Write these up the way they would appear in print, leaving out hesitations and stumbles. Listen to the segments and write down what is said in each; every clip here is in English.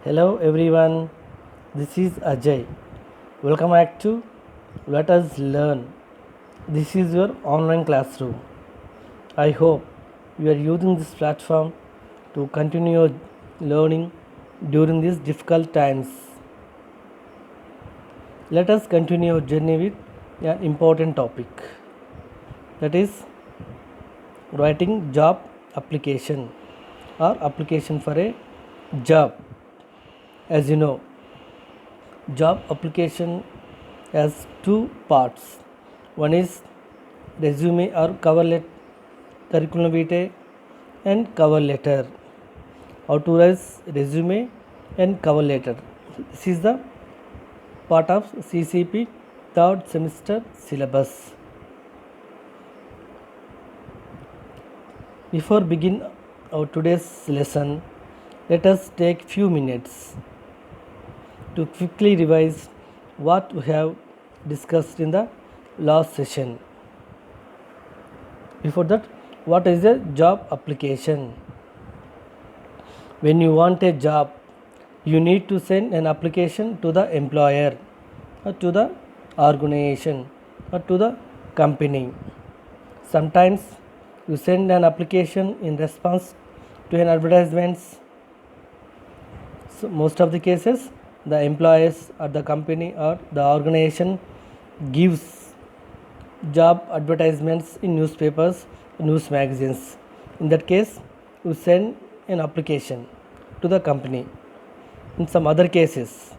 Hello everyone, this is Ajay. Welcome back to Let Us Learn. This is your online classroom. I hope you are using this platform to continue your learning during these difficult times. Let us continue our journey with an important topic, that is writing job application or application for a job. As you know, job application has two parts. One is resume or curriculum vitae and cover letter. How to write resume and cover letter. This is the part of CCP third semester syllabus. Before begin our today's lesson, let us take few minutes to quickly revise what we have discussed in the last session. Before that, what is a job application? When you want a job, you need to send an application to the employer or to the organization or to the company. Sometimes you send an application in response to an advertisement. So most of the cases, the employers or the company or the organization gives job advertisements in newspapers, news magazines. In that case, you send an application to the company. In some other cases,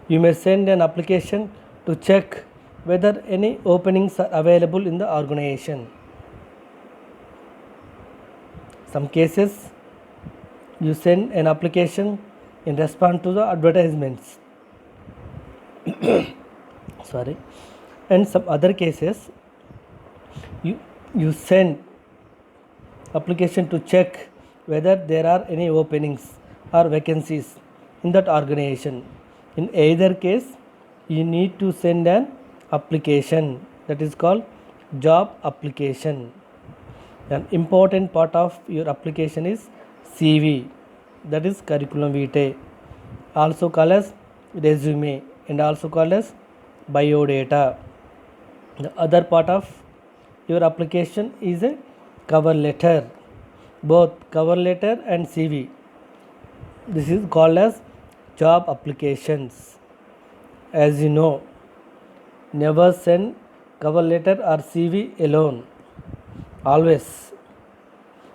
you may send an application to check whether any openings are available in the organization. Some cases, you send an application in response to the advertisements. Sorry. And some other cases, you send application to check whether there are any openings or vacancies in that organization. In either case, you need to send an application, that is called job application. An important part of your application is CV, that is curriculum vitae, also called as resume and also called as biodata. The other part of your application is a cover letter, both cover letter and CV. This is called as job applications. As you know, never send cover letter or CV alone. Always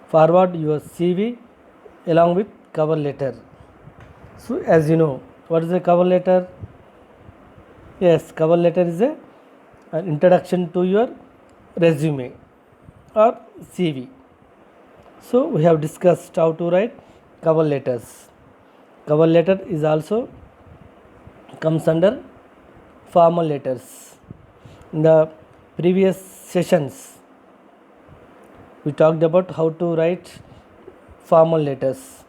forward your CV along with cover letter. So as you know, what is a cover letter? Yes, cover letter is an introduction to your resume or CV. So we have discussed how to write cover letters. Cover letter is also comes under formal letters. In the previous sessions, we talked about how to write formal letters.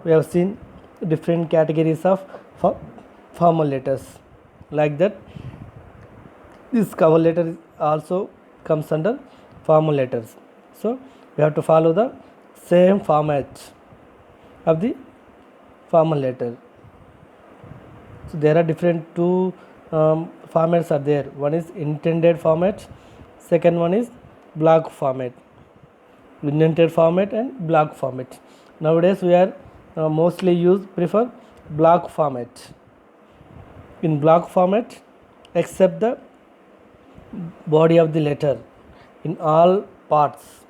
We have seen different categories of formal letters. Like that, this cover letter also comes under formal letters. So we have to follow the same format of the formal letter. So there are different two formats are there. One is intended format, second one is block format. Indented format and block format. Nowadays we are mostly prefer block format. In block format, except the body of the letter, in all parts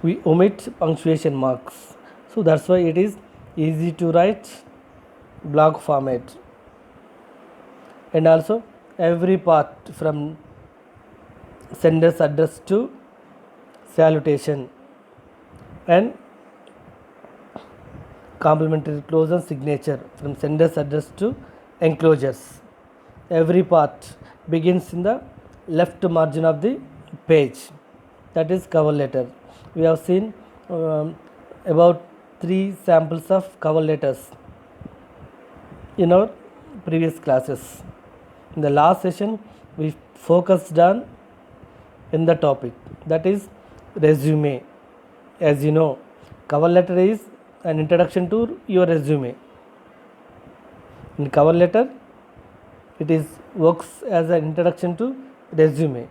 we omit punctuation marks. So that's why it is easy to write block format. And also every part from sender's address to salutation and complimentary close and signature, from sender's address to enclosures. Every part begins in the left margin of the page, that is cover letter. We have seen about 3 samples of cover letters in our previous classes. In the last session, we focused on in the topic, that is resume. As you know, cover letter is an introduction to your resume. In cover letter, it is works as an introduction to resume.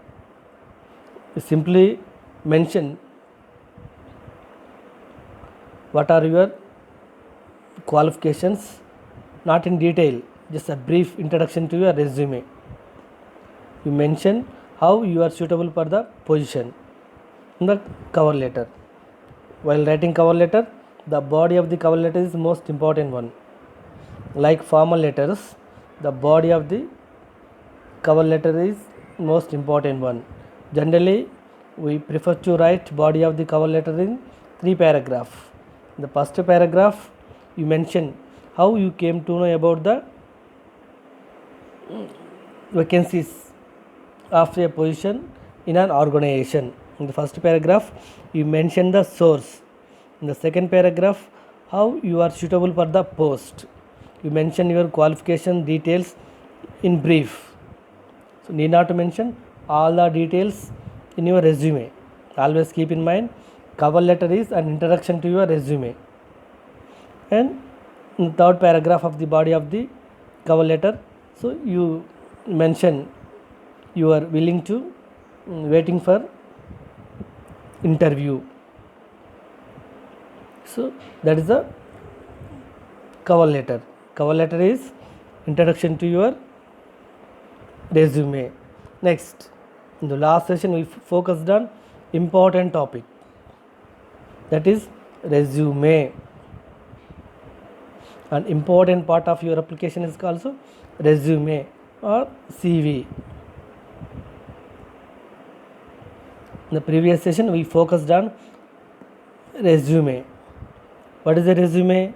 You simply mention what are your qualifications, not in detail, just a brief introduction to your resume. You mention how you are suitable for the position in the cover letter. While writing cover letter, the body of the cover letter is most important one. Like formal letters, the body of the cover letter is most important one. Generally, we prefer to write body of the cover letter in 3 paragraphs. In the first paragraph, you mention how you came to know about the vacancies of a position in an organization. In the first paragraph, you mention the source. In the second paragraph, how you are suitable for the post. You mention your qualification details in brief. So need not to mention all the details in your resume. Always keep in mind, cover letter is an introduction to your resume. And in the third paragraph of the body of the cover letter, so you mention you are willing to waiting for interview. So that is the cover letter. Cover letter is introduction to your resume. Next, in the last session we focused on important topic, that is resume. An important part of your application is also resume or CV. In the previous session we focused on resume. What is a resume?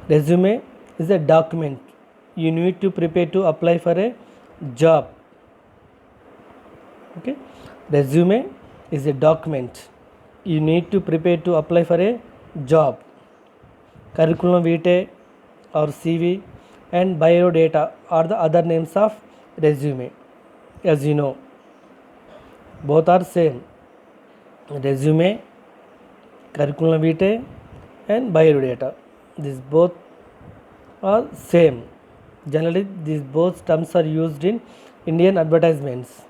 Resume is a document you need to prepare to apply for a job. Okay, resume is a document you need to prepare to apply for a job. Curriculum vitae or CV and biodata are the other names of resume. As you know, both are same. Resume, curriculum vitae and biodata, these both are same. Generally these both terms are used in Indian advertisements,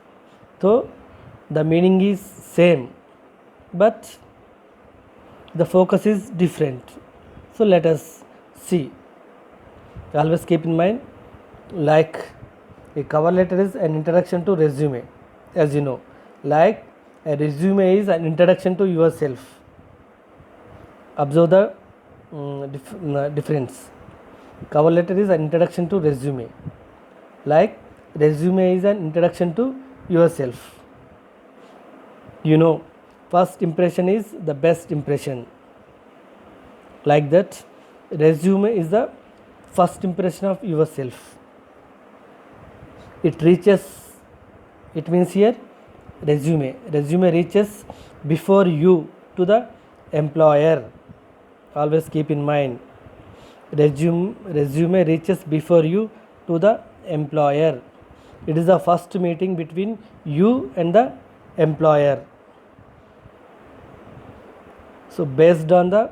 so the meaning is same but the focus is different. So let us see. Always keep in mind, like a cover letter is an introduction to resume, as you know, like a resume is an introduction to yourself. Observe the difference. Cover letter is an introduction to resume, like resume is an introduction to yourself. You know, first impression is the best impression. Like that, resume is the first impression of yourself. It means here resume reaches before you to the employer. Always keep in mind, resume reaches before you to the employer. It is the first meeting between you and the employer. So based on the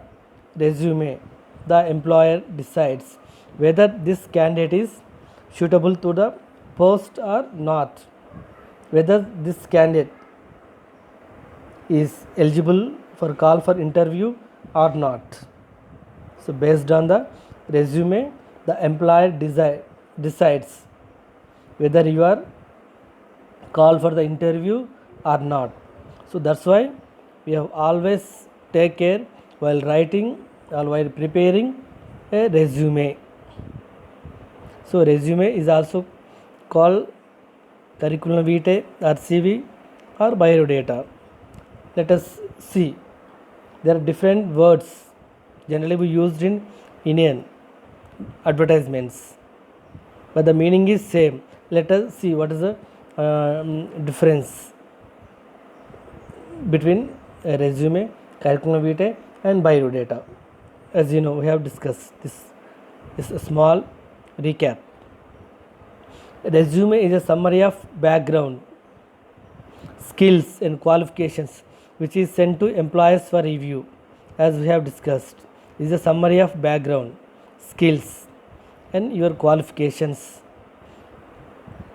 resume, the employer decides whether this candidate is suitable to the post or not, whether this candidate is eligible for call for interview or not. So based on the resume, the employer decides whether you are called for the interview or not. So that's why we have always take care while writing or while preparing a resume. So resume is also called curriculum vitae or CV or biodata. Let us see. There are different words generally we used in Indian advertisements, but the meaning is same. Let us see what is the difference between a resume, curriculum vitae and biodata. As you know, we have discussed this is a small recap. Resume is a summary of background, skills and qualifications which is sent to employers for review. as we have discussed, is a summary of background, skills, and your qualifications.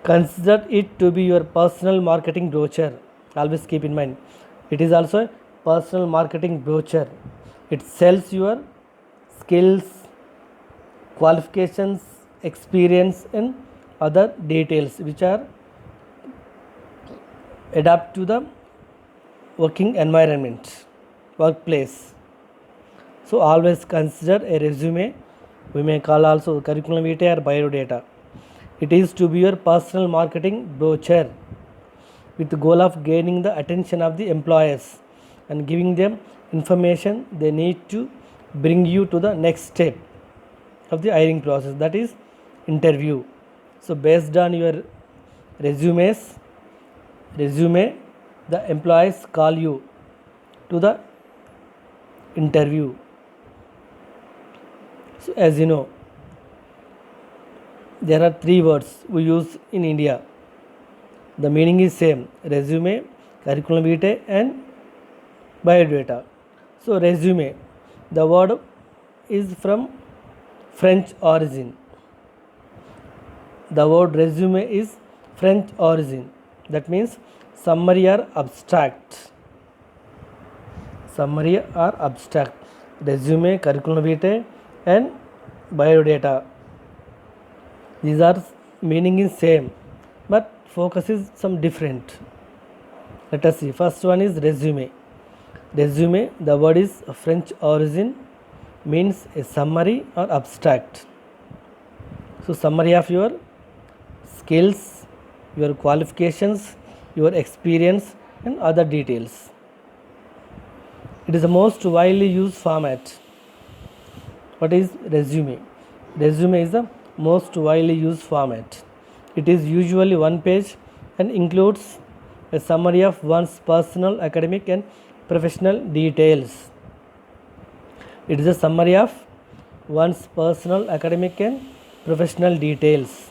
Consider it to be your personal marketing brochure. Always keep in mind, it is also a personal marketing brochure. It sells your skills, qualifications, experience, and other details which are adapt to the working environment, workplace. So always consider a resume. We may call also curriculum vitae or biodata. It is to be your personal marketing brochure with the goal of gaining the attention of the employers and giving them information they need to bring you to the next step of the hiring process, that is interview. So based on your resume, the employees call you to the interview. So as you know, there are three words we use in India. The meaning is same: resume, curriculum vitae, and biodata. So resume, the word is from French origin. The word resume is French origin. That means summary or abstract. Summary or abstract. Resume, curriculum vitae, and biodata. These are meaning is same, but focus is some different. Let us see. First one is resume. Resume, the word is French origin, means a summary or abstract. So summary of your skills, your qualifications, your experience, and other details. It is the most widely used format. What is resume? Resume is the most widely used format. It is usually one page and includes a summary of one's personal, academic, and professional details. It is a summary of one's personal, academic, and professional details.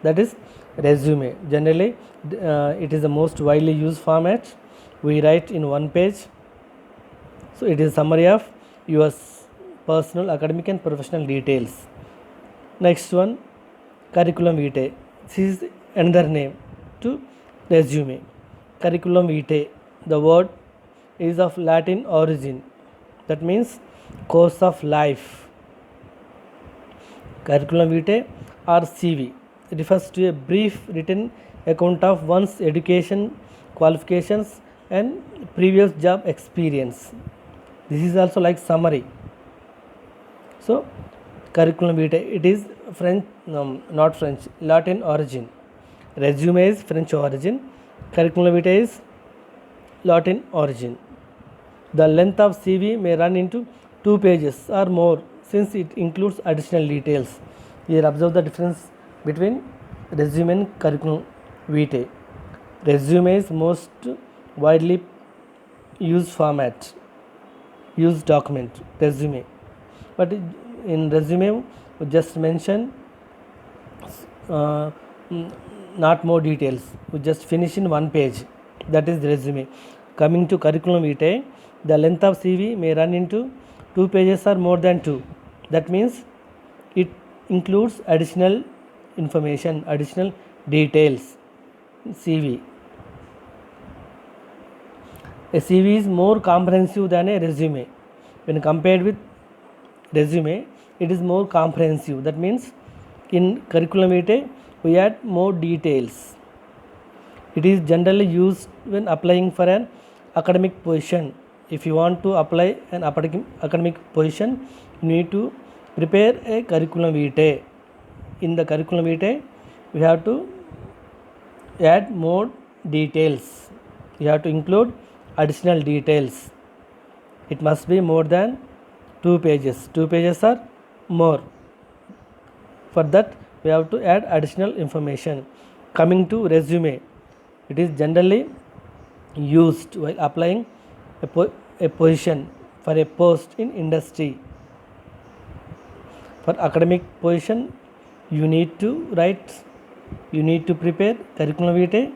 That is resume. Generally, it is the most widely used format. We write in one page. So it is a summary of your personal, academic, and professional details. Next one, curriculum vitae. This is another name to resume. Curriculum vitae, the word is of Latin origin. That means course of life. Curriculum vitae or CV refers to a brief written account of one's education, qualifications, and previous job experience. This is also like summary. So curriculum vitae, it is French, not French, Latin origin. Resume is French origin. Curriculum vitae is Latin origin. The length of CV may run into 2 pages or more since it includes additional details. Here observe the difference between resume and curriculum vitae. Resume is most widely used format, used document, resume. But in resume, we just mention not more details. We just finish in one page. That is resume. Coming to curriculum vitae, the length of CV may run into 2 pages or more than 2. That means it includes additional information, additional details. CV. A CV is more comprehensive than a resume. When compared with resume, it is more comprehensive. That means in curriculum vitae, we add more details. It is generally used when applying for an academic position. If you want to apply an academic position, you need to prepare a curriculum vitae. In the curriculum vitae, we have to add more details. You have to include additional details. It must be more than 2 pages. 2 pages or more. For that, we have to add additional information. Coming to resume, it is generally used while applying a position for a post in industry. For academic position, you need to prepare curriculum vitae.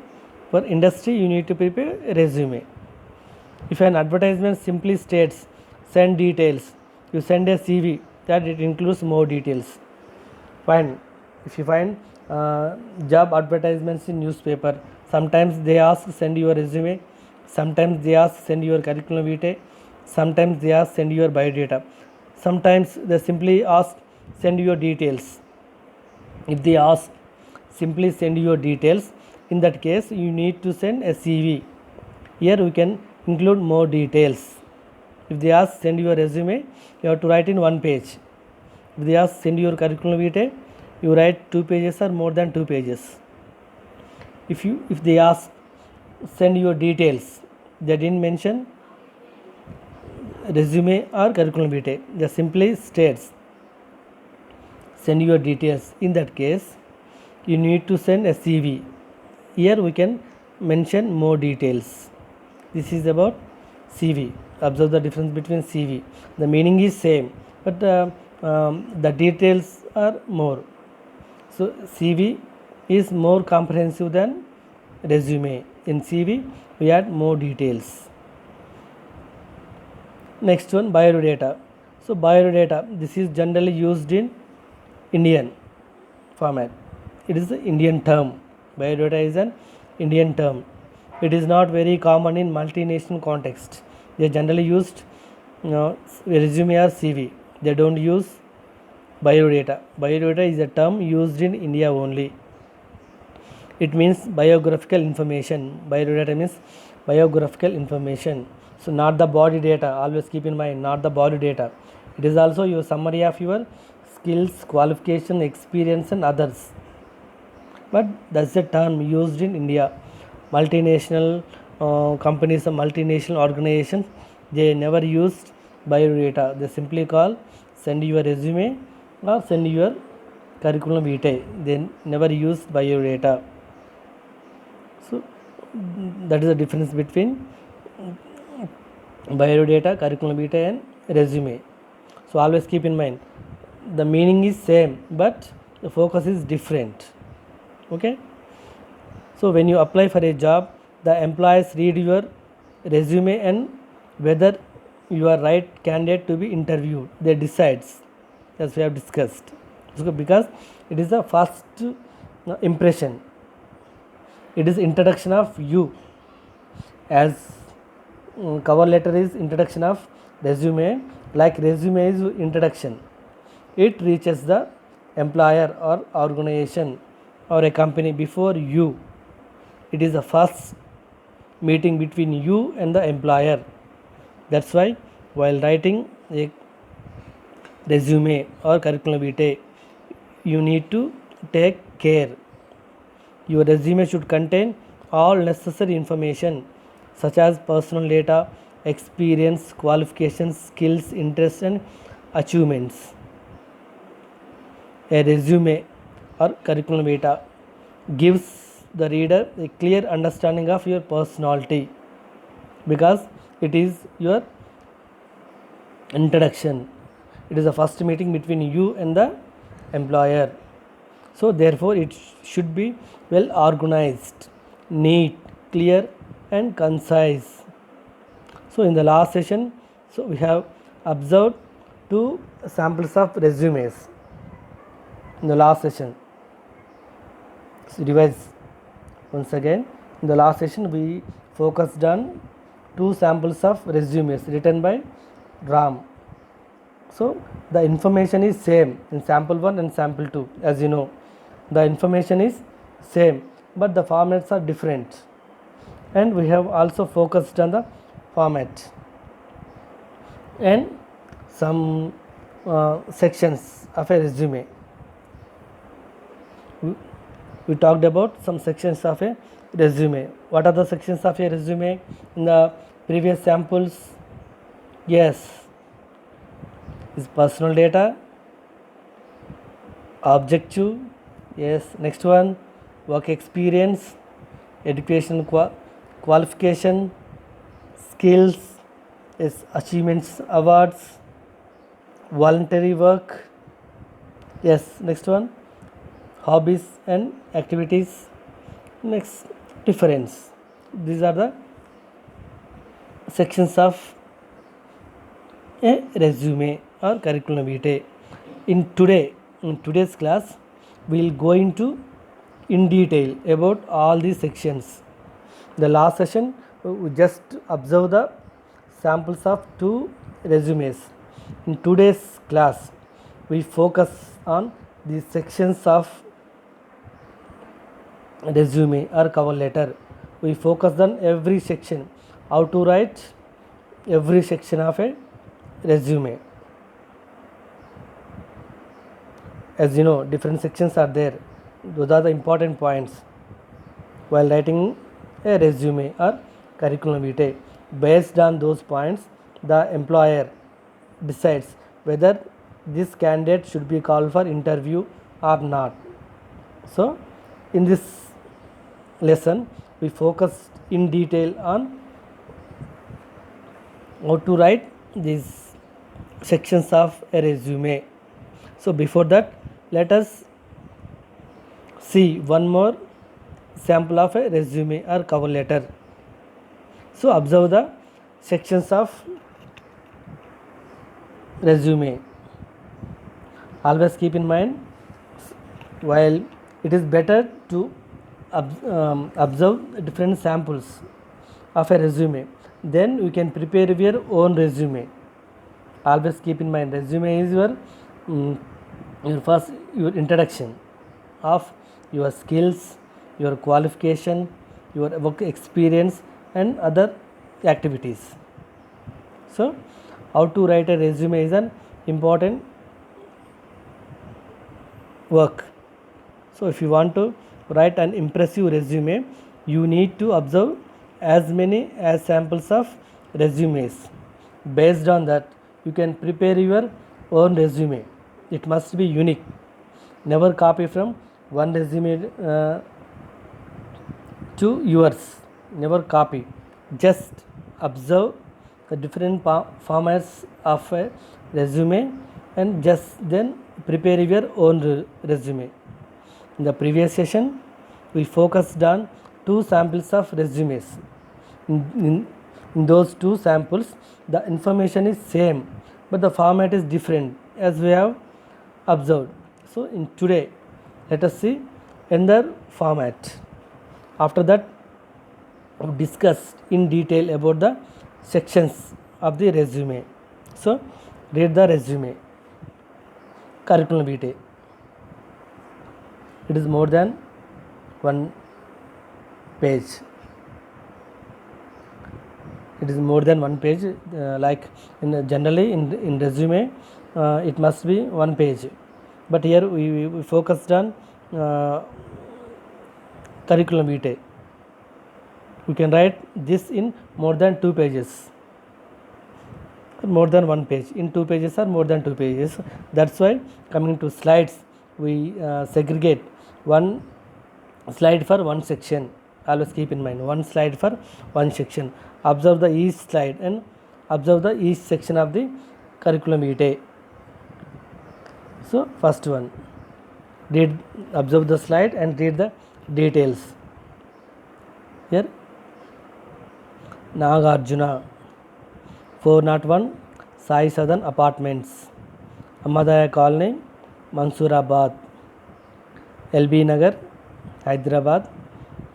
For industry, you need to prepare a resume. If an advertisement simply states send details, you send a CV that it includes more details. Fine. If you find job advertisements in newspaper, sometimes they ask send your resume, sometimes they ask send your curriculum vitae, sometimes they ask send your biodata, sometimes they simply ask send your details. If they ask simply send your details, in that case you need to send a CV. Here we can include more details. If they ask send your resume, you have to write in one page. If they ask send your curriculum vitae, you write 2 pages or more than 2 pages. If they ask send your details, they didn't mention resume or curriculum vitae, they simply states send your details. In that case you need to send a CV. Here we can mention more details. This is about CV. Observe the difference between CV. The meaning is same, but the details are more. So CV is more comprehensive than resume. In CV we add more details. Next one, biodata. So biodata, this is generally used in Indian format. It is an Indian term. Biodata is an Indian term. It is not very common in multinational context. They generally used resume or CV. They don't use biodata. Biodata is a term used in India only. It means biographical information. Biodata means biographical information. So not the body data. Always keep in mind, not the body data. It is also your summary of your skills, qualification, experience and others. But that's a term used in India. Multinational companies and multinational organizations, they never used biodata. They simply call send your resume or send your curriculum vitae. They never use biodata. So that is the difference between biodata, curriculum vitae and resume. So always keep in mind, the meaning is same but the focus is different. Okay. So when you apply for a job, the employers read your resume and whether you are right candidate to be interviewed. They decides, as we have discussed. So because it is the first impression. It is introduction of you. As cover letter is introduction of resume, like resume is introduction. It reaches the employer or organization or a company before you. It is the first meeting between you and the employer. That's why while writing a resume or curriculum vitae, you need to take care. Your resume should contain all necessary information such as personal data, experience, qualifications, skills, interests and achievements. A resume or curriculum vitae gives the reader a clear understanding of your personality because it is your introduction. It is the first meeting between you and the employer. So therefore it should be well organized, neat, clear and concise. So in the last session, so we have observed 2 samples of resumes. In the last session, so revise once again. In the last session we focused on 2 samples of resumes written by Ram. So the information is same in sample 1 and sample 2. As you know, the information is same but the formats are different, and we have also focused on the format and some sections of a resume. We talked about some sections of a resume. What are the sections of a resume in the previous samples? Yes, is personal data, objective, yes, next one work experience, education qualification, skills, yes, achievements, awards, voluntary work, yes, next one hobbies and activities, next difference. These are the sections of a resume or curriculum vitae. In today's class, we'll go into in detail about all these sections. The last session, we just observe the samples of 2 resumes. In today's class, we focus on the sections of resume or cover letter. We focus on every section, how to write every section of a resume. As you know, different sections are there. Those are the important points while writing a resume or curriculum vitae. Based on those points, the employer decides whether this candidate should be called for interview or not. So, in this lesson, we focused in detail on how to write these sections of a resume. So, before that, let us see one more sample of a resume or cover letter. So, observe the sections of resume. Always keep in mind, while it is better to observe different samples of a resume, then you can prepare your own resume. Always keep in mind, resume is your introduction of your skills, your qualification, your work experience and other activities. So, how to write a resume is an important work. So, if you want to write an impressive resume, you need to observe as many as samples of resumes. Based on that, you can prepare your own resume. It must be unique. Never copy from one resume to yours. Never copy. Just observe the different formats of a resume and just then prepare your own resume. In the previous session, we focused on 2 samples of resumes. In those 2 samples, the information is same, but the format is different as we have observed. So, in today, let us see another format. After that, we discuss in detail about the sections of the resume. So, read the resume, curriculum vitae. It is more than 1 page. It is more than 1 page. Like generally in resume, it must be 1 page. But here we focused on curriculum vitae. We can write this in more than 2 pages, more than 1 page, in 2 pages or more than 2 pages. That's why coming to slides, we segregate 1 slide for 1 section. Always keep in mind, 1 slide for 1 section. Observe the each slide and observe the each section of the curriculum vitae. So, first one, observe the slide and read the details. Here, Nagarjuna, 401 Sai Southern Apartments, Amadaya Colony, Mansurabad, LB Nagar, Hyderabad,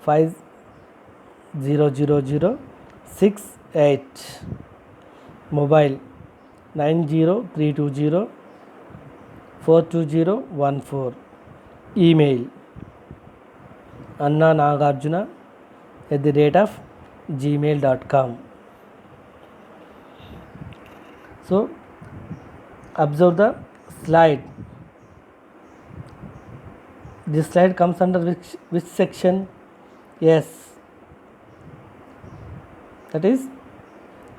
500068. Mobile 90320 42014. Email annanagarjuna@gmail.com. So, observe the slide. This slide comes under which section? Yes, that is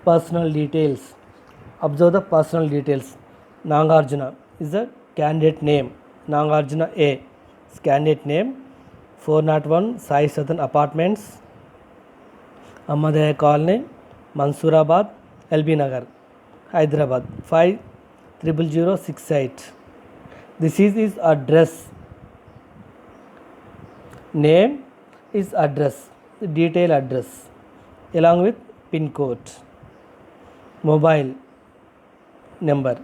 personal details. Observe the personal details. Nagarjuna is the candidate name. Nagarjuna A is candidate name. 401 Sai Southern Apartments, Amadaya Colony, Mansurabad, LB Nagar, Hyderabad, 500068. This is his address. Name is address, detail address, along with pin code. Mobile number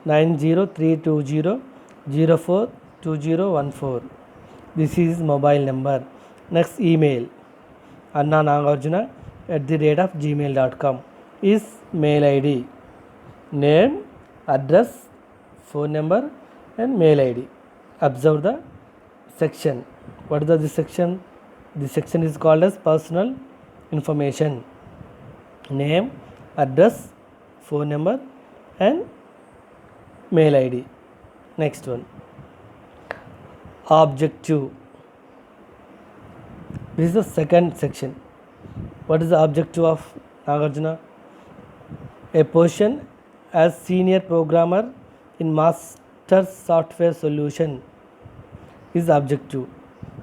90320042014. This is mobile number. Next, email annanagarjuna@gmail.com is mail ID. Name, address, phone number and mail ID. Observe the section. What is this section? This section is called as personal information. Name, address, phone number and mail ID. Next one, objective. This is the second section. What is the objective of Nagarjuna? A position as senior programmer in master software solution is objective.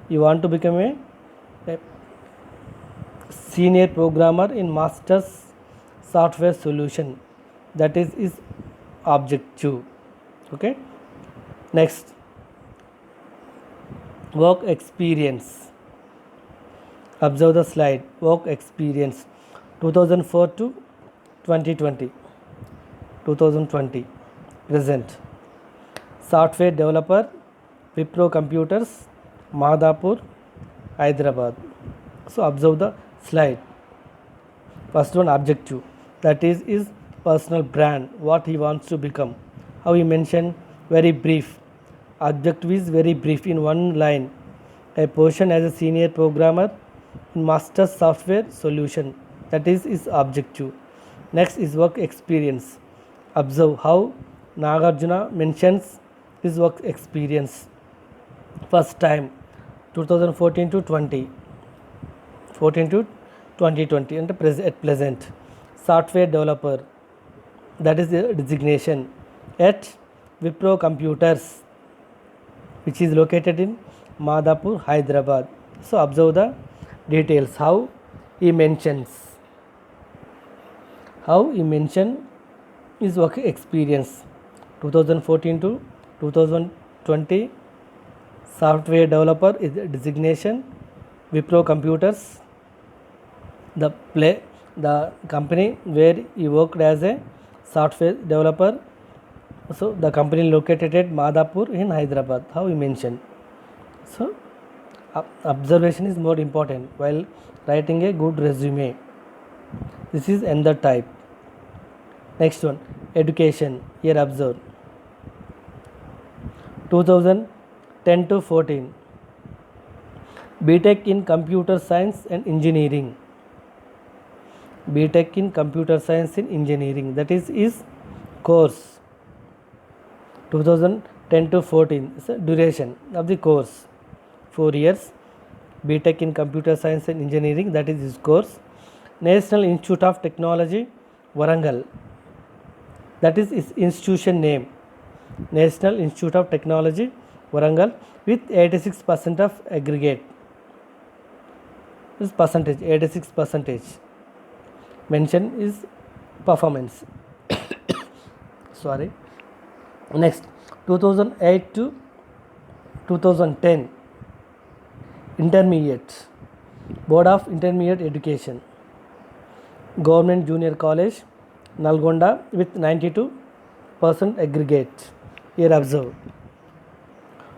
You want to become a senior programmer in master's software solution, that is objective. Okay. Next, work experience. Observe the slide. Work experience 2004 to 2020. 2020 present. Software developer, Wipro Computers, Madhapur, Hyderabad. So observe the slide. First one, objective, that is personal brand, what he wants to become. How he mentioned, very brief. Objective is very brief in one line. A position as a senior programmer in master software solution, that is objective. Next is work experience. Observe how Nagarjuna mentions his work experience. First time 2014 to 20, 14 to 2020 and at present. Software developer, that is the designation, at Wipro Computers, which is located in Madhapur, Hyderabad. So observe the details, how he mentions his work experience. 2014 to 2020, software developer is the designation, Wipro Computers, the company where he worked as a software developer. So the company located at Madhapur in Hyderabad, how he mentioned. So observation is more important while writing a good resume. This is another type. Next one, education. Here observe 2010 to 14, BTech in computer science and engineering. BTech in computer science and engineering, that is course. 2010 to 14 is the duration of the course, 4 years. BTech in computer science and engineering, that is his course. National Institute of Technology, Warangal, that is his institution name. National Institute of Technology, Warangal, with 86% of aggregate. This percentage, 86%. Mention is performance. Sorry. Next, 2008 to 2010, intermediate, Board of Intermediate Education, Government Junior College, Nalgonda, with 92% aggregate. Here observe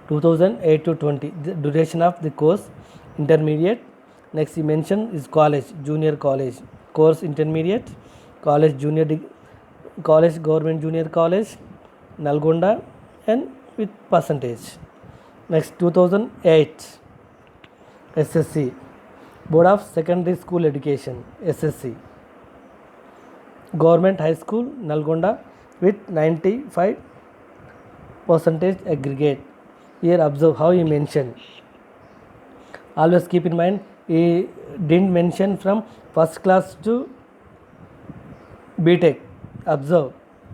2008 to 20, the duration of the course, intermediate. Next he mentioned is college, junior college, course intermediate, college junior college, government junior college, Nalgonda, and with percentage. Next, 2008, SSC, Board of Secondary School Education, SSC, Government High School, Nalgonda, with 95% aggregate. Here observe how he mentioned. Always keep in mind, he didn't mention from first class to BTech. Observe,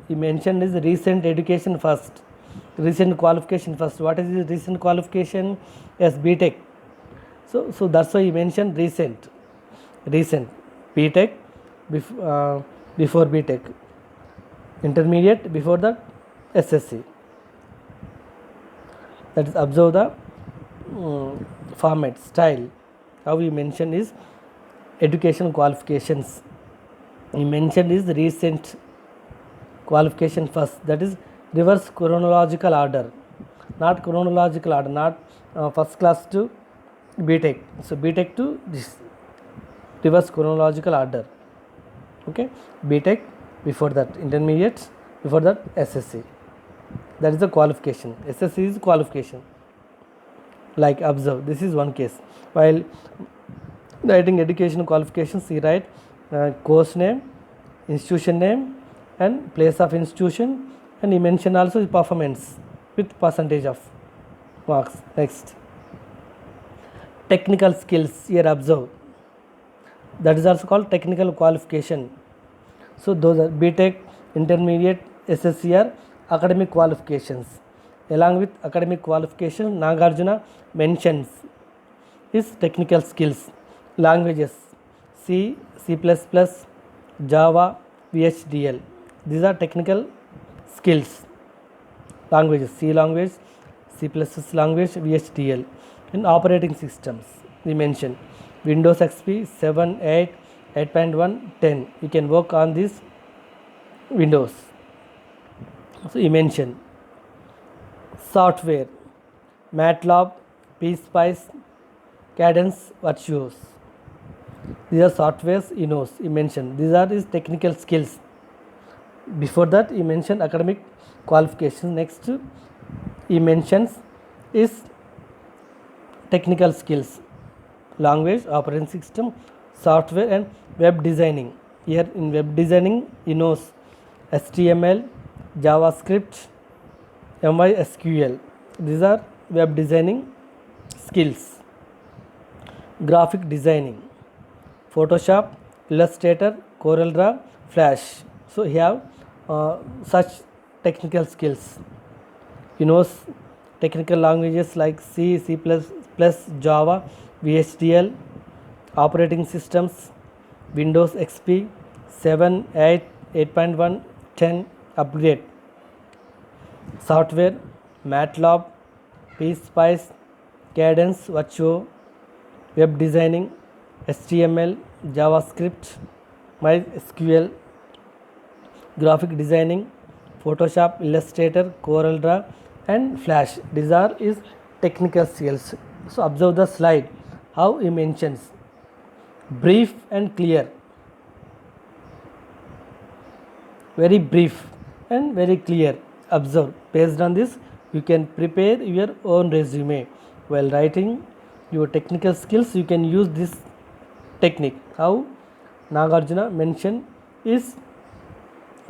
he mentioned his recent education first, recent qualification first. What is his recent qualification? Yes, BTech. So that's why he mentioned recent. BTech before BTech, intermediate before the SSC. That is, observe the format, style. How we mention is education qualifications. he mentioned is recent qualification first, that is reverse chronological order, not chronological order, not first class to btech, so btech to this reverse chronological order. Okay, btech before that intermediates, before that ssc, that is the qualification. ssc is qualification. Like observe, this is one case. While writing education qualifications, he write course name, institution name and place of institution, and he mentioned also his performance with percentage of marks. Next, technical skills, here observe, that is also called technical qualification. So those are btech, intermediate, ssc are academic qualifications. Along with academic qualification, Nagarjuna mentions is technical skills. Languages, C, C++, Java, VHDL, these are technical skills. Languages, C language, C++ language, VHDL. In operating systems, we mentioned Windows XP 7, 8, 8.1, 10. You can work on this Windows. So you mentioned software, MATLAB, PSpice, Cadence, Virtuos. These are softwares he knows. He mentioned these are his technical skills. Before that, he mentioned academic qualifications. Next, he mentions is technical skills: language, operating system, software, and web designing. Here in web designing, he knows HTML, JavaScript, MySQL. These are web designing skills. Graphic designing, Photoshop, Illustrator, CorelDRAW, Flash. So he have such technical skills. He knows technical languages like C, C++, Java, VHDL, operating systems, Windows XP 7, 8, 8.1, 10 upgrade, software, MATLAB, PSpice, Cadence, Virtuo, web designing, HTML, JavaScript, MySQL, graphic designing, Photoshop, Illustrator, CorelDRAW and Flash. These are his technical skills. So observe the slide, how he mentions brief and clear. Very brief and very clear. Observe. Based on this, you can prepare your own resume. While writing your technical skills, you can use this technique. How Nagarjuna mentioned is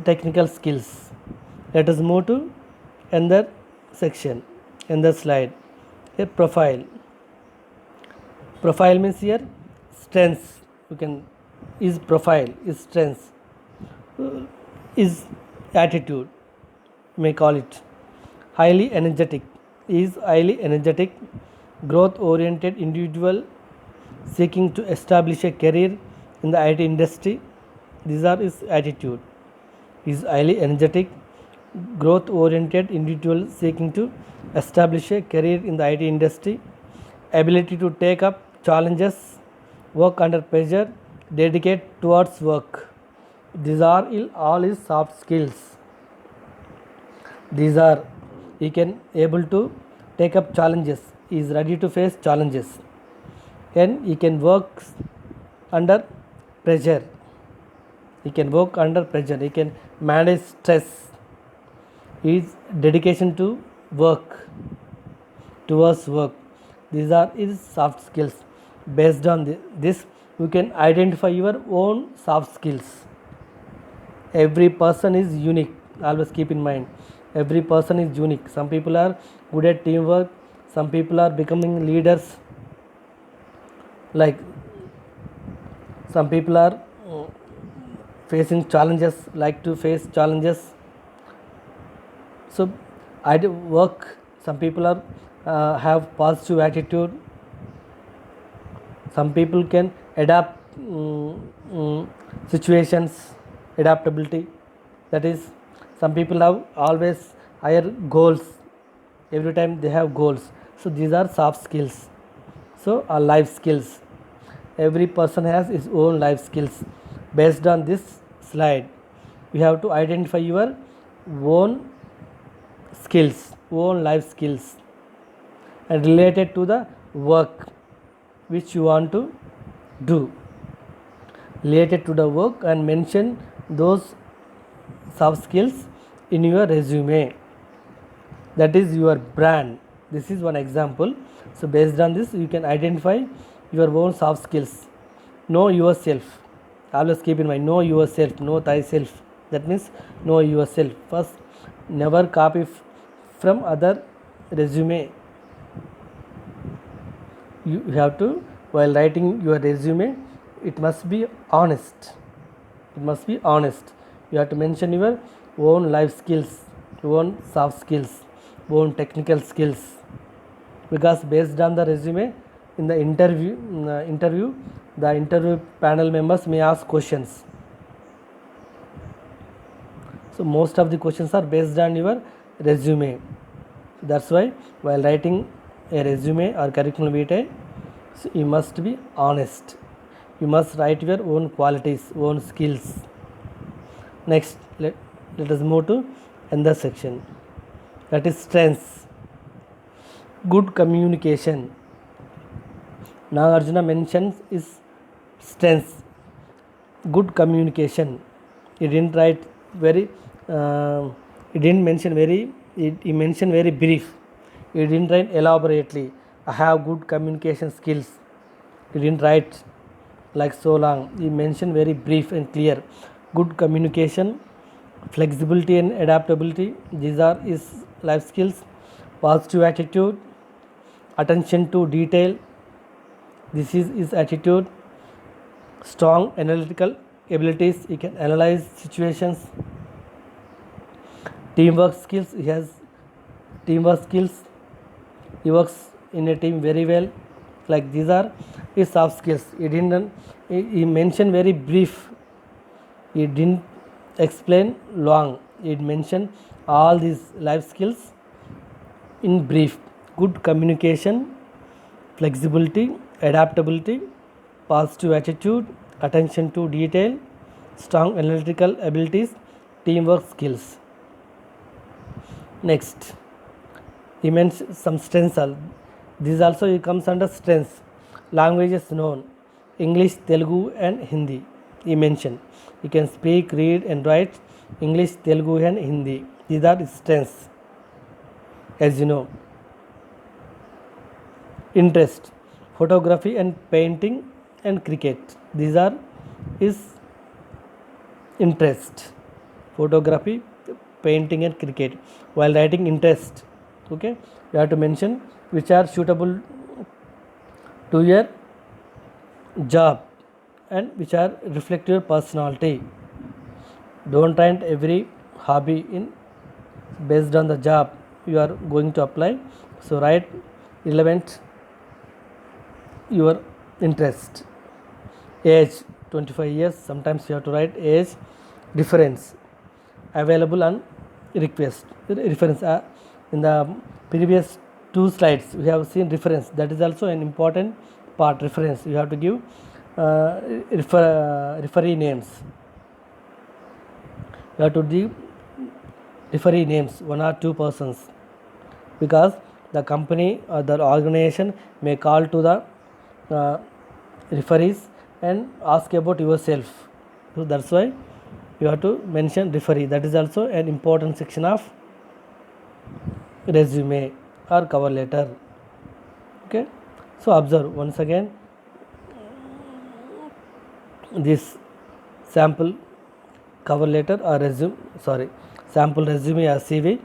technical skills. Let us move to another section, another slide. Here profile. Profile means here strengths. You can is profile is strengths, is attitude, you may call it. Highly energetic is highly energetic, growth oriented individual seeking to establish a career in the IT industry. These are his attitude. He is highly energetic, growth oriented individual seeking to establish a career in the IT industry. Ability to take up challenges, work under pressure, dedicate towards work. These are all his soft skills. These are, he can able to take up challenges, he is ready to face challenges, and he can work under pressure. He can work under pressure, he can manage stress. His dedication to work, towards work. These are his soft skills. Based on this, you can identify your own soft skills. Every person is unique. Always keep in mind, every person is unique. Some people are good at teamwork, some people are becoming leaders, like some people are facing challenges, like to face challenges. So I do work, some people are have positive attitude, some people can adapt situations, adaptability. That is, some people have always higher goals, every time they have goals. So these are soft skills. So are life skills. Every person has his own life skills. Based on this slide, you have to identify your own skills, own life skills, and related to the work which you want to do, related to the work, and mention those soft skills in your resume. That is your brand. This is one example. So based on this, you can identify your own soft skills. Know yourself. Always keep in mind, know yourself, know thyself. That means know yourself. First, never copy from other resume. You have to, while writing your resume, it must be honest. It must be honest. You have to mention your own life skills, own soft skills, own technical skills, because based on the resume in the interview, the interview panel members may ask questions. So most of the questions are based on your resume. That's why while writing a resume or curriculum vitae, so you must be honest. You must write your own qualities, own skills. Next, let us move to another section, that is strengths. Good communication. Nagarjuna mentions his strengths. Good communication. He didn't write very, he didn't mention very, he mentioned very brief. He didn't write elaborately. I have good communication skills. He didn't write like so long. He mentioned very brief and clear. Good communication, flexibility and adaptability, these are his life skills. Positive attitude, attention to detail, this is his attitude. Strong analytical abilities, he can analyze situations. Teamwork skills, he has teamwork skills, he works in a team very well. Like these are his soft skills. He mentioned very brief, he didn't explain long. He mentioned all these life skills in brief. Good communication, flexibility, adaptability, positive attitude, attention to detail, strong analytical abilities, teamwork skills. Next, he mentions some strengths. This also comes under strengths. Languages known, English, Telugu and Hindi. He mentioned he can speak, read and write English, Telugu and Hindi. These are his strengths, as you know. Interest, photography and painting and cricket. These are his interest, photography, painting and cricket. While writing interest, okay, you have to mention which are suitable to your job and which are reflect your personality. Don't write every hobby in based on the job you are going to apply. So write relevant your interest. Age 25 years, sometimes you have to write age. Difference, available on request. Reference, in the previous two slides we have seen reference, that is also an important part. Reference, you have to give referee names. You have to give referee names, one or two persons, because the company or the organization may call to the referees and ask about yourself. So that's why you have to mention referee. That is also an important section of resume or cover letter. Okay, so observe once again this sample cover letter or sample resume or CV.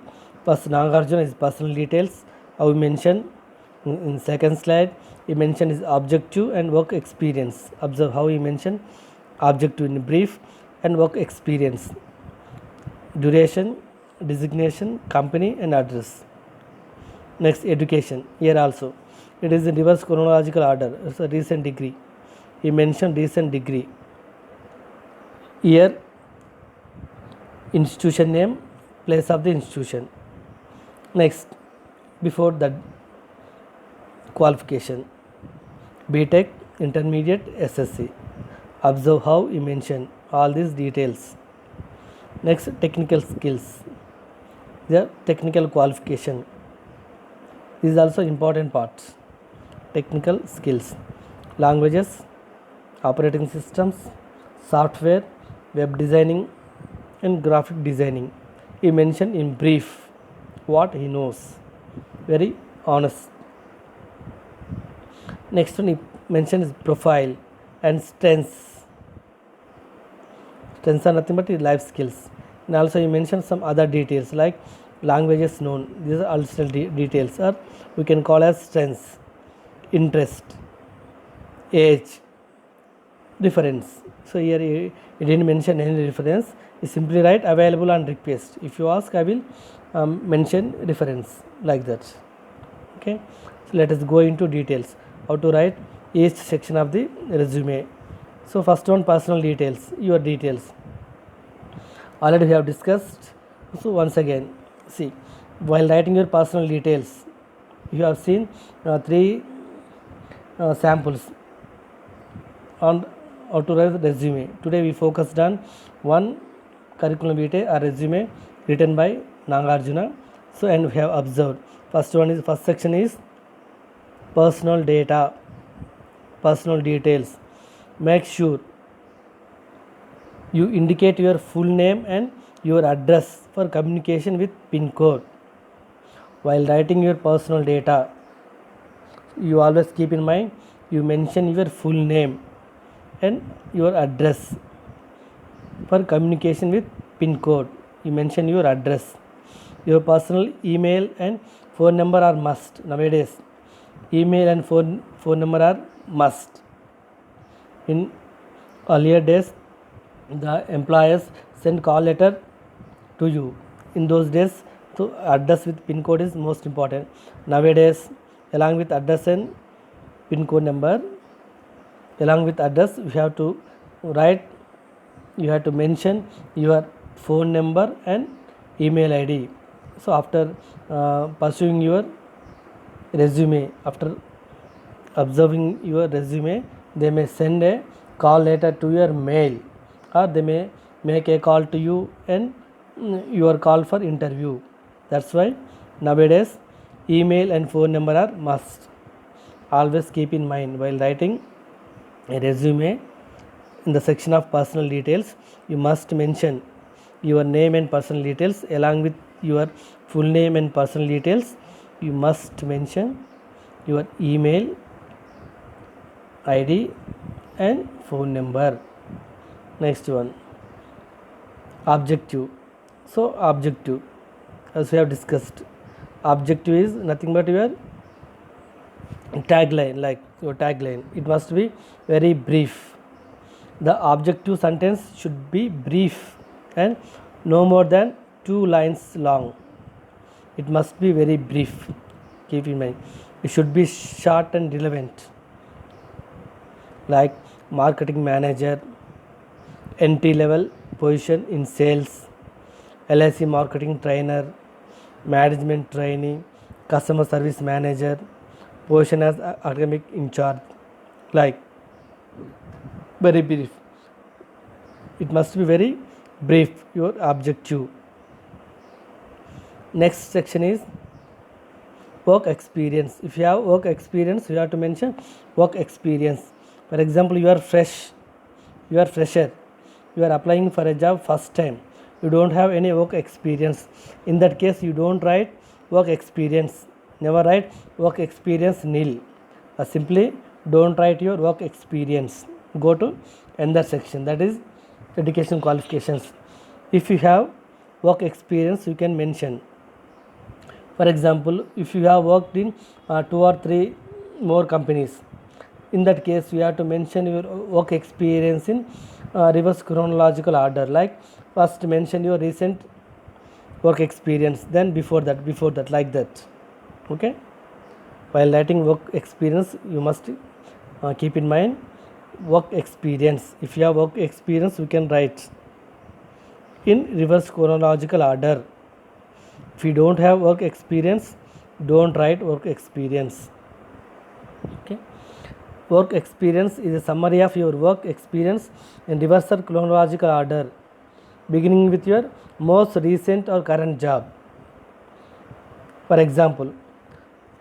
First, Nagarjuna is personal details. I will mention in second slide. He mentioned his objective and work experience. Observe how he mentioned objective in brief and work experience. Duration, designation, company and address. Next, education. Here also it is in reverse chronological order. It's a recent degree. He mentioned recent degree. Year, institution name, place of the institution. Next, before that, qualification, BTech, intermediate, SSC. Observe how he mentioned all these details. Next, technical skills, the technical qualification. This is also important parts. Technical skills, languages, operating systems, software, web designing and graphic designing. He mentioned in brief what he knows, very honest. Next one he mentioned is profile and strengths. Strengths are nothing but life skills. And also he mentioned some other details like languages known. These are also details, or we can call as strengths. Interest, age, reference. So here he didn't mention any reference. He simply write available and request. If you ask, I will mention reference like that. Okay, so let us go into details how to write each section of the resume. So first one, personal details, your details. Already we have discussed. So once again, see, while writing your personal details, you have seen three samples on how to write the resume. Today we focused on one curriculum vitae or resume written by Nagarjuna. So and we have observed first section is personal data, personal details. Make sure you indicate your full name and your address for communication with PIN code. While writing your personal data, you always keep in mind you mention your full name and your address. For communication with PIN code, you mention your address. Your personal email and phone number are must. Nowadays, email and phone number are must. In earlier days, the employers send call letter to you. In those days, so address with PIN code is most important. Nowadays, along with address and PIN code number, along with address, you have to write, you have to mention your phone number and email ID. So after pursuing your resume, after observing your resume, they may send a call letter to your mail, or they may make a call to you and your call for interview. That's why nowadays email and phone number are must. Always keep in mind while writing a resume, in the section of personal details, you must mention your name and personal details. Along with your full name and personal details, you must mention your email ID and phone number. Next one, objective. So objective, as we have discussed, objective is nothing but your tagline, like your tagline. It must be very brief. The objective sentence should be brief and no more than 2 lines long. It must be very brief. Keep in mind, it should be short and relevant, like marketing manager, entry level position in sales, LIC marketing trainer, management trainee, customer service manager, position as academic in charge, like very brief. It must be very brief, your objective. Next section is work experience. If you have work experience, you have to mention work experience. For example, you are fresher, you are applying for a job first time, you don't have any work experience. In that case, you don't write work experience. Never write work experience nil. Simply don't write your work experience. Go to another section, that is education qualifications. If you have work experience, you can mention. For example, if you have worked in 2 or 3 more companies, in that case you have to mention your work experience in reverse chronological order, like first mention your recent work experience, then before that, like that. Okay, while writing work experience, you must keep in mind work experience. If you have work experience, you can write in reverse chronological order. If you don't have work experience, don't write work experience. Okay, Work experience is a summary of your work experience in reverse or chronological order, beginning with your most recent or current job. For example,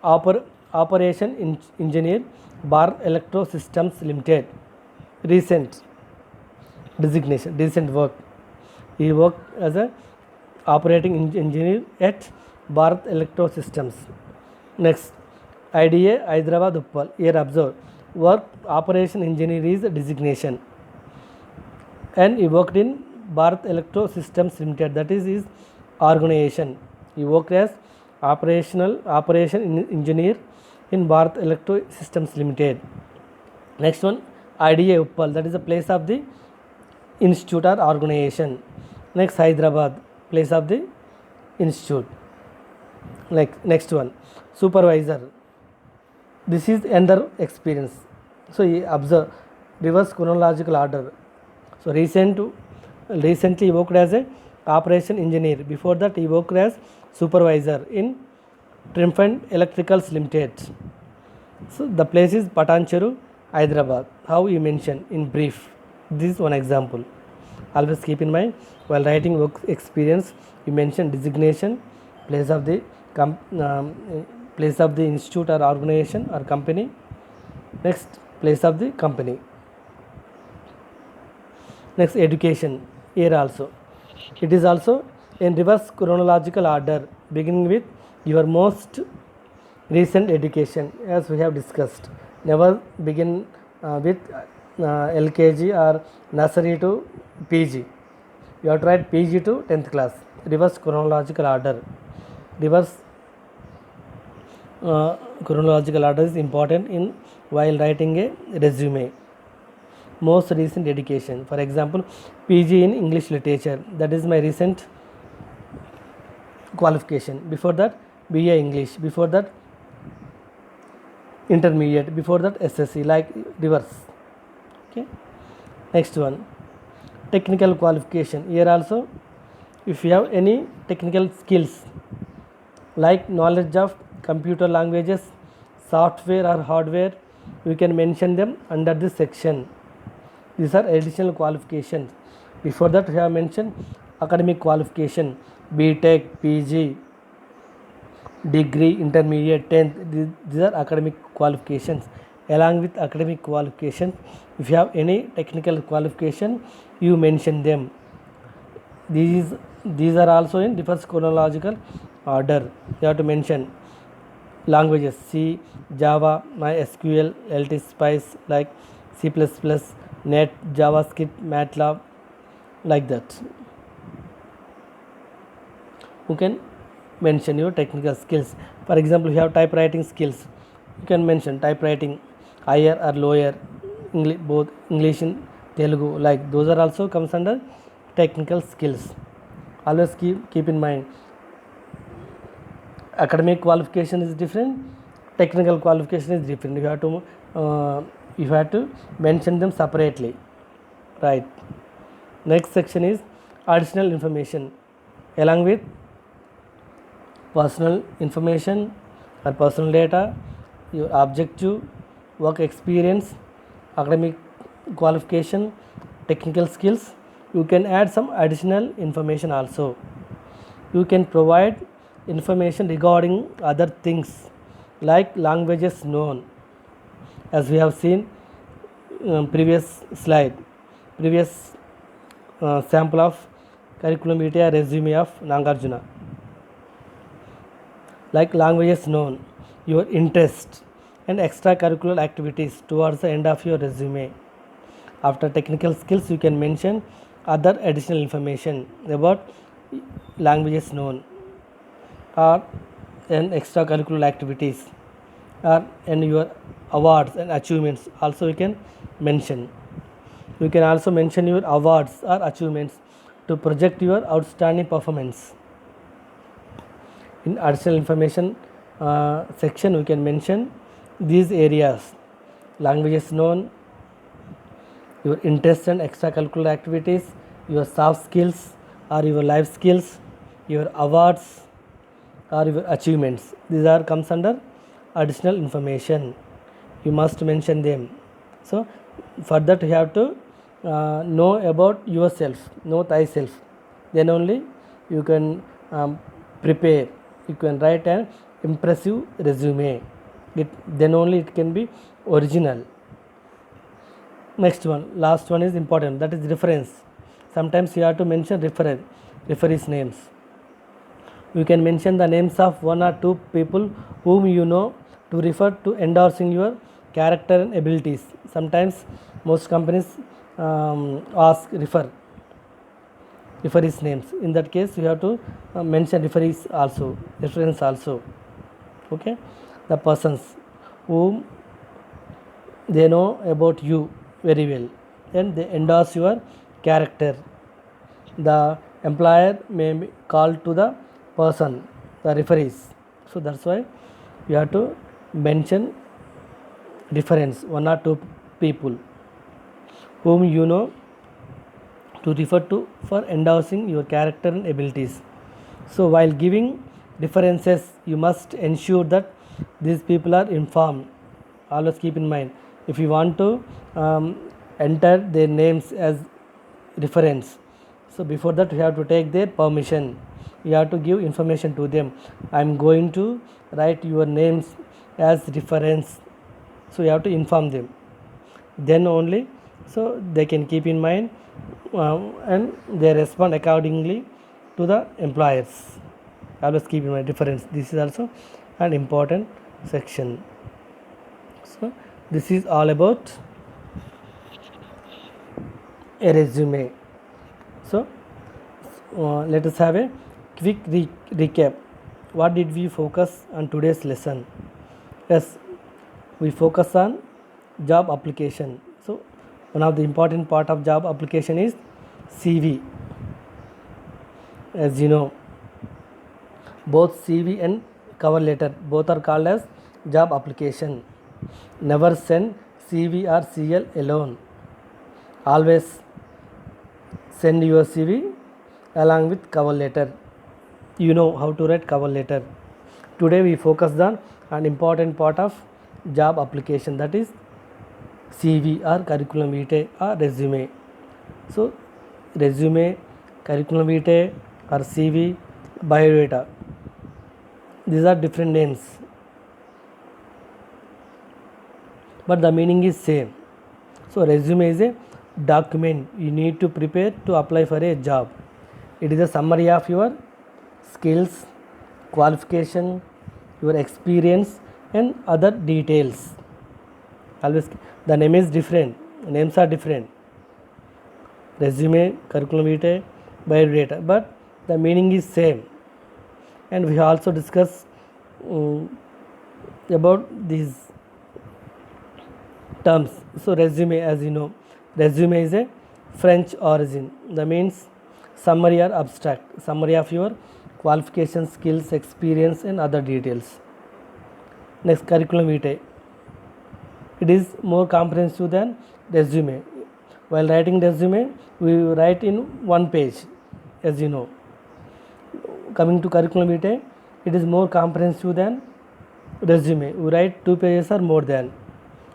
operation engineer bar electro systems limited, recent designation, recent work. He worked as a operating engineer at Bharat Electro Systems. Next, IDA Hyderabad Uppal. Here observe, work operation engineer is a designation, and he worked in Bharat Electro Systems Limited, that is his organization. He worked as operation engineer in Bharat Electro Systems Limited. Next one, IDA Uppal, that is the place of the institute or organization. Next, Hyderabad, place of the institute. Like next one, supervisor. This is another experience. So you observe reverse chronological order. So recently he worked as a operation engineer. Before that he worked as supervisor in Triumphant Electricals Limited. So the place is Patancheru, Hyderabad. How you mention in brief. This is one example. Always keep in mind while writing work experience, you mention designation, place of the institute or organization or company. Next, place of the company. Next, education. Here also, it is also in reverse chronological order, beginning with your most recent education, as we have discussed. Never begin with LKG or nursery to PG. You have to write PG to 10th class. Reverse chronological order. Reverse chronological order is important in while writing a resume. Most recent education. For example, PG in English literature. That is my recent qualification. Before that, BA English. Before that, intermediate. Before that, SSC. Like reverse. Okay. Next one, technical qualification. Here also, if you have any technical skills like knowledge of computer languages, software or hardware, you can mention them under this section. These are additional qualifications. Before that we have mentioned academic qualification, BTech, PG, degree, intermediate, 10th. These are academic qualifications. Along with academic qualification, if you have any technical qualification, you mention them. These are also in reverse chronological order. You have to mention languages: C, Java, MySQL, LT Spice, like C++, Net, JavaScript, MATLAB, like that. You can mention your technical skills. For example, you have typewriting skills. You can mention typewriting higher or lower, English, both English and Telugu, like those are also comes under technical skills. Always keep in mind, academic qualification is different, technical qualification is different. You have to mention them separately, right? Next section is additional information. Along with personal information or personal data, your objective, work experience, academic qualification, technical skills, you can add some additional information also. You can provide information regarding other things like languages known, as we have seen previous slide, previous sample of curriculum vitae resume of Nagarjuna. Like languages known, your interest and extracurricular activities towards the end of your resume. After technical skills, you can mention other additional information about languages known or and extracurricular activities or and your awards and achievements also you can mention. You can also mention your awards or achievements to project your outstanding performance. In additional information section, we can mention these areas: languages known, your interest and extracurricular activities, your soft skills or your life skills, your awards or your achievements. These are comes under additional information. You must mention them. So for that you have to know about yourself, know thyself, then only you can prepare, you can write an impressive resume, then only it can be original. Next one, last one is important, that is reference. Sometimes you have to mention referees names. You can mention the names of one or two people whom you know to refer to endorsing your character and abilities. Sometimes most companies ask referees names. In that case you have to mention reference also. Okay, the persons whom they know about you very well and they endorse your character. The employer may be called to the person, the referees. So that's why you have to mention reference, one or two people whom you know to refer to for endorsing your character and abilities. So while giving references, you must ensure that these people are informed. Always keep in mind, if you want to enter their names as reference, so before that you have to take their permission, you have to give information to them. I am going to write your names as reference, so you have to inform them, then only so they can keep in mind and they respond accordingly to the employers. Always keep in mind difference, this is also an important section. So this is all about a resume. So let us have a quick recap. What did we focus on today's lesson? Yes, we focus on job application. So one of the important part of job application is CV. As you know, both CV and cover letter both are called as job application. Never send CV or CL alone. Always send your CV along with cover letter. You know how to write cover letter. Today we focused on an important part of job application, that is CV or curriculum vitae or resume. So resume, curriculum vitae or CV, biodata, these are different names but the meaning is same. So resume is a document you need to prepare to apply for a job. It is a summary of your skills, qualification, your experience and other details. Always the name is different, names are different, resume, curriculum vitae, biodata, but the meaning is same. And we also discuss about these terms. So resume, as you know, resume is a French origin, that means summary or abstract, summary of your qualifications, skills, experience and other details. Next, curriculum vitae, it is more comprehensive than resume. While writing resume, we write in one page, as you know. Coming to curriculum vitae, it is more comprehensive than resume. We write 2 pages or more than.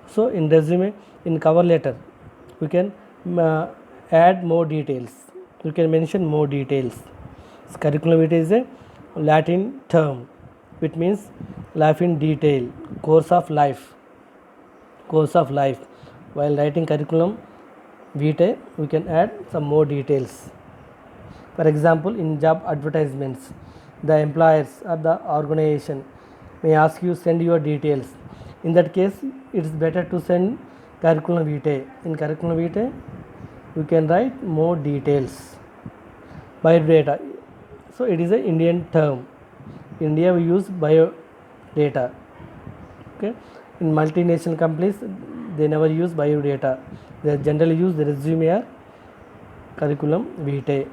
So in resume, in cover letter, we can add more details. You can mention more details. Curriculum vitae is a Latin term. It means life in detail, course of life. While writing curriculum vitae, we can add some more details. For example, in job advertisements, the employers or the organization may ask you send your details. In that case, it is better to send curriculum vitae. In curriculum vitae, you can write more details. Biodata, so it is an Indian term. India we use biodata. Okay, in multinational companies they never use biodata. They generally use the resume or curriculum vitae.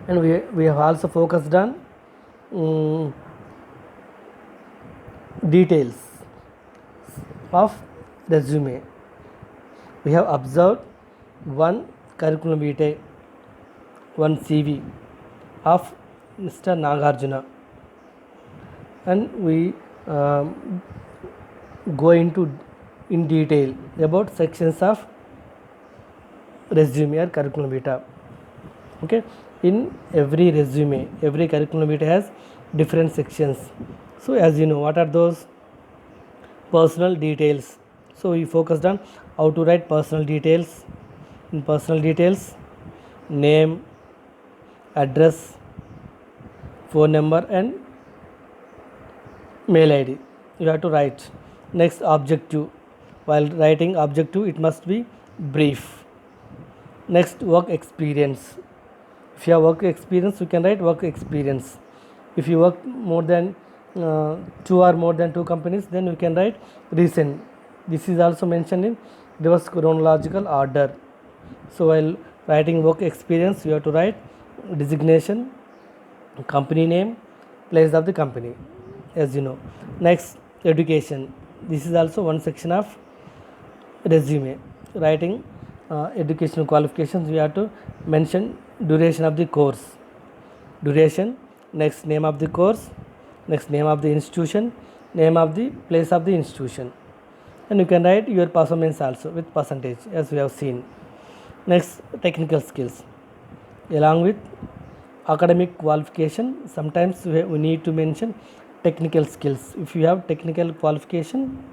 And we have also focused on details of resume. We have observed one curriculum vitae, one CV of Mr. Nagarjuna, and we go into in detail about sections of resume or curriculum vitae. Okay, in every resume, every curriculum vitae has different sections. So as you know, what are those? Personal details. So we focused on how to write personal details. In personal details, name, address, phone number and mail id you have to write. Next, objective. While writing objective, it must be brief. Next, work experience. If you have work experience, you can write work experience. If you work more than two or more than two companies, then you can write recent. This is also mentioned in reverse chronological order. So while writing work experience, you have to write designation, company name, place of the company, as you know. Next, education. This is also one section of resume. Writing educational qualifications, we have to mention duration of the course, duration. Next, name of the course. Next, name of the institution, name of the place of the institution, and you can write your performance also with percentage, as we have seen. Next, technical skills. Along with academic qualification, sometimes we need to mention technical skills. If you have technical qualification,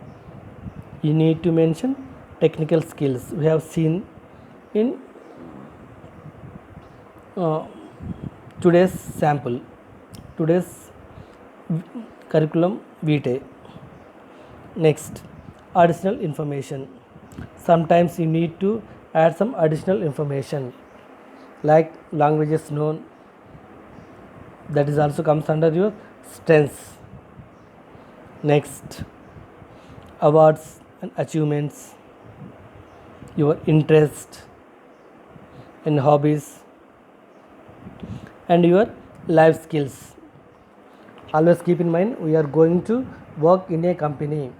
you need to mention technical skills. We have seen in today's sample, today's curriculum vitae. Next, additional information. Sometimes you need to add some additional information like languages known, that is also comes under your strengths. Next, awards and achievements, your interest and hobbies, and your life skills. Always keep in mind, we are going to work in a company.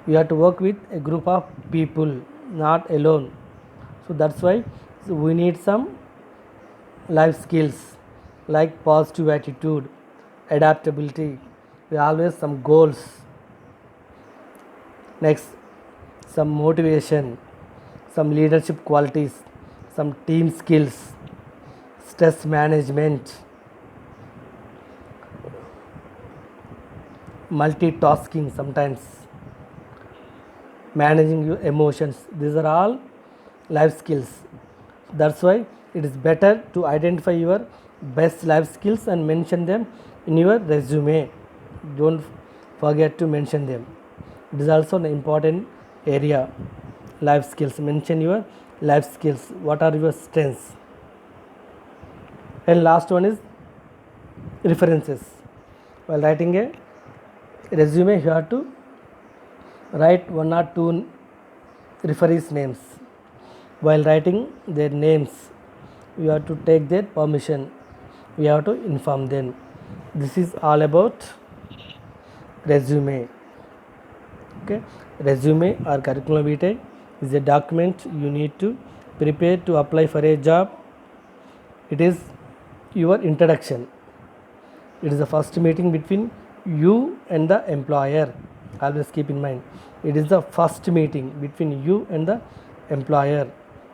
We have to work with a group of people, not alone. So that's why we need some life skills like positive attitude, adaptability. We always some goals. Next, some motivation, some leadership qualities, some team skills, stress management, multitasking sometimes, managing your emotions. These are all life skills. That's why it is better to identify your best life skills and mention them in your resume. Don't forget to mention them. It is also an important area. Life skills. Mention your life skills. What are your strengths? And last one is references. While writing a resume, you have to write one or two referees' names. While writing their names, you have to take their permission. We have to inform them. This is all about resume. Okay, resume or curriculum vitae is a document you need to prepare to apply for a job. It is your introduction. It is the first meeting between you and the employer. Always keep in mind, it is the first meeting between you and the employer.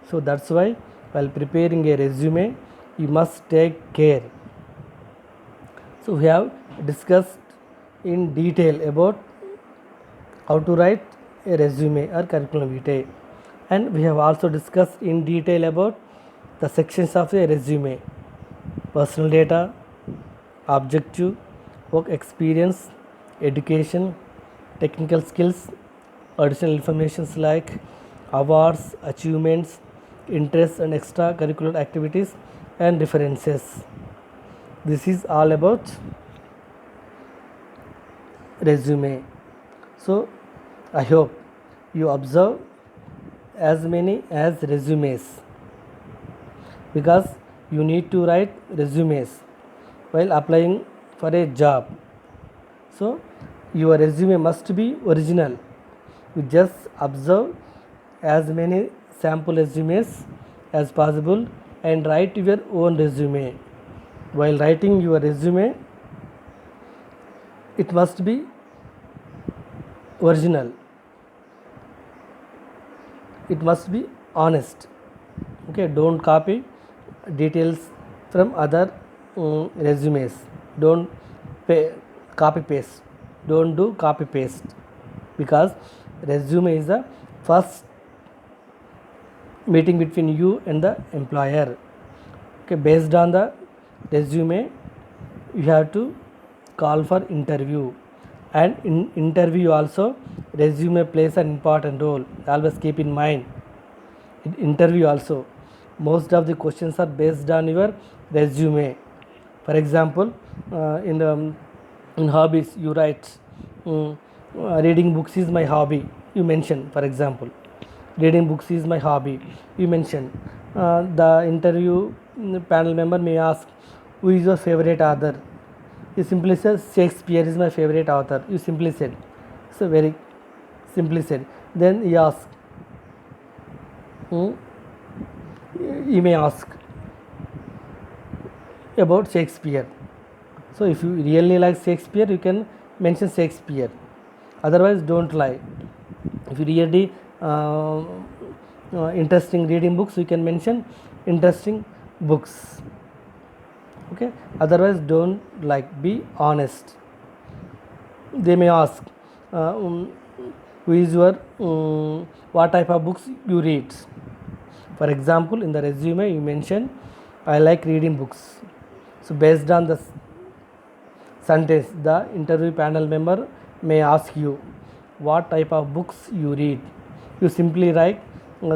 So that's why while preparing a resume, you must take care. So we have discussed in detail about how to write a resume or curriculum vitae, and we have also discussed in detail about the sections of a resume: personal data, objective, work experience, education, technical skills, additional informations like awards, achievements, interests and extracurricular activities, and references. This is all about resume. So I hope you observe as many as resumes, because you need to write resumes while applying for a job. So your resume must be original. You just observe as many sample resumes as possible and write your own resume. While writing your resume, it must be original. it must be honest. Okay, don't copy details from other resumes. Don't copy paste. Don't do copy paste, because resume is the first meeting between you and the employer. Okay, based on the resume you have to call for interview, and in interview also resume plays an important role. Always keep in mind, in interview also most of the questions are based on your resume. For example, in hobbies you write, reading books is my hobby, you mention. For example, reading books is my hobby, you mention. The interview panel member may ask, who is your favorite author? You simply say, Shakespeare is my favorite author, you simply said. So very simply said. Then he asks, you may ask about Shakespeare. So if you really like Shakespeare, you can mention Shakespeare. Otherwise, don't lie. If you really interesting reading books, you can mention interesting books. Okay. Otherwise, don't like. Be honest. They may ask, who is your what type of books you read? For example, in the resume you mention, I like reading books. So based on the sentence, the interview panel member may ask you, what type of books you read? You simply write,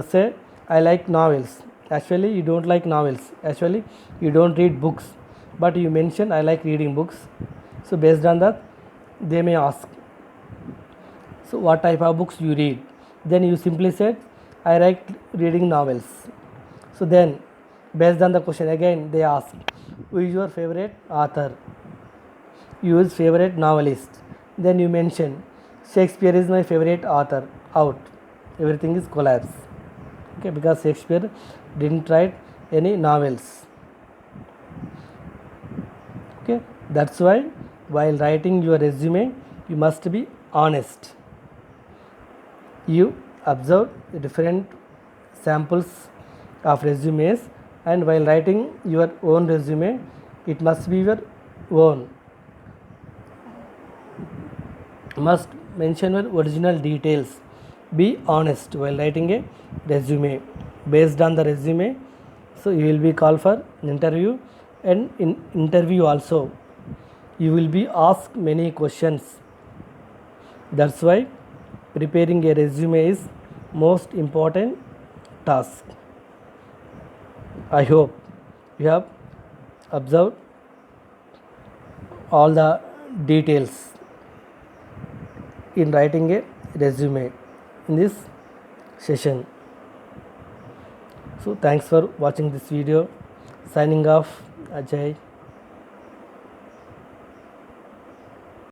say, I like novels. Actually you don't like novels, actually you don't read books, but you mention I like reading books. So based on that they may ask, so what type of books you read? Then you simply said, I like reading novels. So then based on the question again they ask, who is your favorite author? You use favorite novelist. Then you mention, Shakespeare is my favorite author. Out. Everything is collapse. Okay, because Shakespeare didn't write any novels. Okay, that's why while writing your resume you must be honest. You observe different samples of resumes, and while writing your own resume it must be your own. Must mention your original details. Be honest while writing a resume. Based on the resume, so you will be called for an interview, and in interview also you will be asked many questions. That's why preparing a resume is most important task. I hope you have observed all the details in writing a resume in this session. So thanks for watching this video. Signing off, Ajay.